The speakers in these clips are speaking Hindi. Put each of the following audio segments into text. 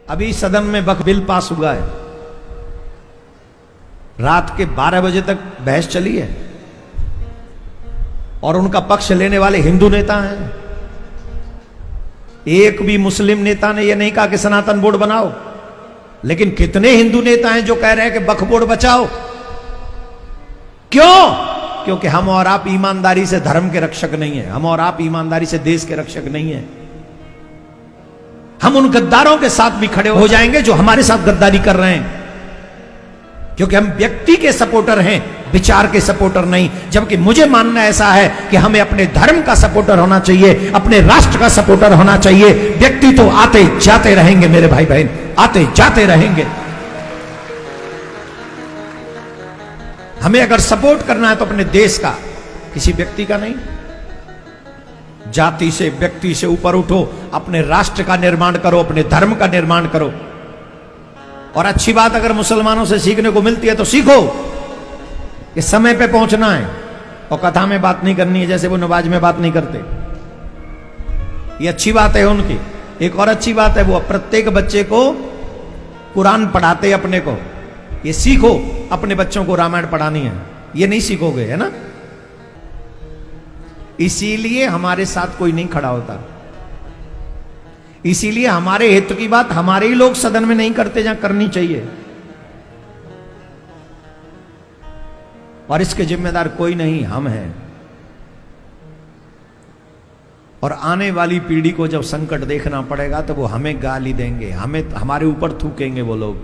अभी सदन में वक्फ बिल पास हुआ है, रात के 12 बजे तक बहस चली है और उनका पक्ष लेने वाले हिंदू नेता हैं। एक भी मुस्लिम नेता ने यह नहीं कहा कि सनातन बोर्ड बनाओ, लेकिन कितने हिंदू नेता हैं जो कह रहे हैं कि वक्फ बोर्ड बचाओ। क्यों? क्योंकि हम और आप ईमानदारी से धर्म के रक्षक नहीं है, हम और आप ईमानदारी से देश के रक्षक नहीं है। हम उन गद्दारों के साथ भी खड़े हो जाएंगे जो हमारे साथ गद्दारी कर रहे हैं, क्योंकि हम व्यक्ति के सपोर्टर हैं, विचार के सपोर्टर नहीं। जबकि मुझे मानना ऐसा है कि हमें अपने धर्म का सपोर्टर होना चाहिए, अपने राष्ट्र का सपोर्टर होना चाहिए। व्यक्ति तो आते जाते रहेंगे मेरे भाई बहन, आते जाते रहेंगे। हमें अगर सपोर्ट करना है तो अपने देश का, किसी व्यक्ति का नहीं। जाति से, व्यक्ति से ऊपर उठो, अपने राष्ट्र का निर्माण करो, अपने धर्म का निर्माण करो। और अच्छी बात अगर मुसलमानों से सीखने को मिलती है तो सीखो। ये समय पे पहुंचना है और कथा में बात नहीं करनी है जैसे वो नमाज में बात नहीं करते। ये अच्छी बात है उनकी। एक और अच्छी बात है, वो प्रत्येक बच्चे को कुरान पढ़ाते अपने को। ये सीखो, अपने बच्चों को रामायण पढ़ानी है। ये नहीं सीखोगे, है ना? इसीलिए हमारे साथ कोई नहीं खड़ा होता, इसीलिए हमारे हित की बात हमारे ही लोग सदन में नहीं करते जहां करनी चाहिए। और इसके जिम्मेदार कोई नहीं, हम हैं। और आने वाली पीढ़ी को जब संकट देखना पड़ेगा तो वो हमें गाली देंगे, हमें हमारे ऊपर थूकेंगे वो लोग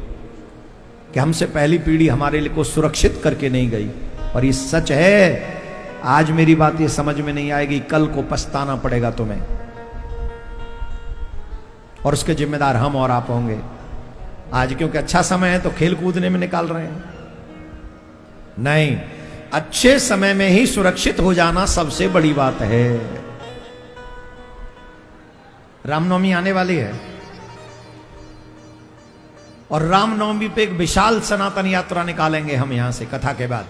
कि हमसे पहली पीढ़ी हमारे लिए को सुरक्षित करके नहीं गई। और ये सच है। आज मेरी बात ये समझ में नहीं आएगी, कल को पछताना पड़ेगा तुम्हें। और उसके जिम्मेदार हम और आप होंगे। आज क्योंकि अच्छा समय है तो खेल कूदने में निकाल रहे हैं, नहीं। अच्छे समय में ही सुरक्षित हो जाना सबसे बड़ी बात है। रामनवमी आने वाली है और रामनवमी पे एक विशाल सनातन यात्रा निकालेंगे हम यहां से कथा के बाद।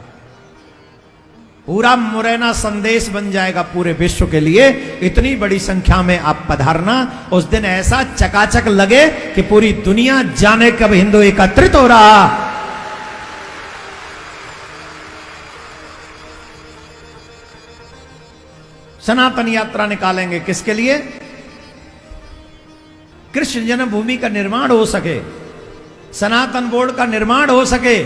पूरा मुरैना संदेश बन जाएगा पूरे विश्व के लिए। इतनी बड़ी संख्या में आप पधारना। उस दिन ऐसा चकाचक लगे कि पूरी दुनिया जाने कब हिंदू एकत्रित हो रहा। सनातन यात्रा निकालेंगे किसके लिए? कृष्ण जन्मभूमि का निर्माण हो सके, सनातन बोर्ड का निर्माण हो सके।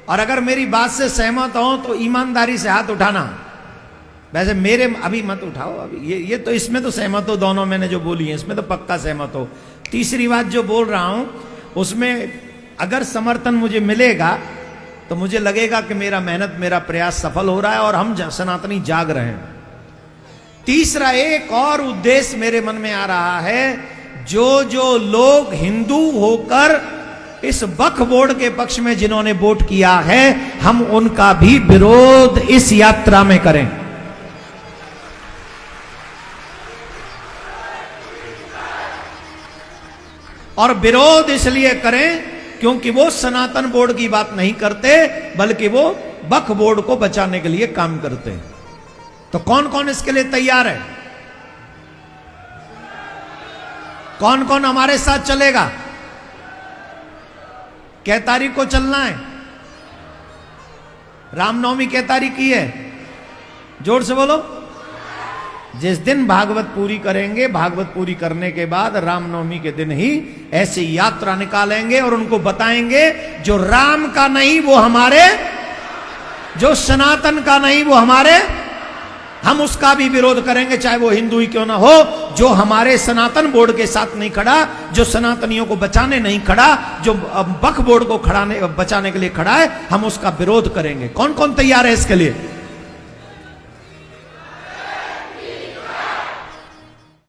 और अगर मेरी बात से सहमत हो तो ईमानदारी से हाथ उठाना। वैसे मेरे अभी मत उठाओ, अभी ये तो इसमें तो सहमत हो, दोनों मैंने जो बोली है इसमें तो पक्का सहमत हो। तीसरी बात जो बोल रहा हूं उसमें अगर समर्थन मुझे मिलेगा तो मुझे लगेगा कि मेरा मेहनत, मेरा प्रयास सफल हो रहा है और हम सनातनी जाग रहे हैं। तीसरा एक और उद्देश्य मेरे मन में आ रहा है, जो लोग हिंदू होकर इस वक्फ बोर्ड के पक्ष में जिन्होंने वोट किया है, हम उनका भी विरोध इस यात्रा में करें। और विरोध इसलिए करें क्योंकि वो सनातन बोर्ड की बात नहीं करते, बल्कि वो वक्फ बोर्ड को बचाने के लिए काम करते हैं। तो कौन कौन इसके लिए तैयार है? कौन कौन हमारे साथ चलेगा? कै तारीख को चलना है? रामनवमी कै तारीख की है? जोर से बोलो। जिस दिन भागवत पूरी करेंगे, भागवत पूरी करने के बाद रामनवमी के दिन ही ऐसी यात्रा निकालेंगे और उनको बताएंगे जो राम का नहीं वो हमारे, जो सनातन का नहीं वो हमारे। हम उसका भी विरोध करेंगे चाहे वो हिंदू ही क्यों ना हो। जो हमारे सनातन बोर्ड के साथ नहीं खड़ा, जो सनातनियों को बचाने नहीं खड़ा, जो वक्फ बोर्ड को बचाने के लिए खड़ा है, हम उसका विरोध करेंगे। कौन कौन तैयार है इसके लिए?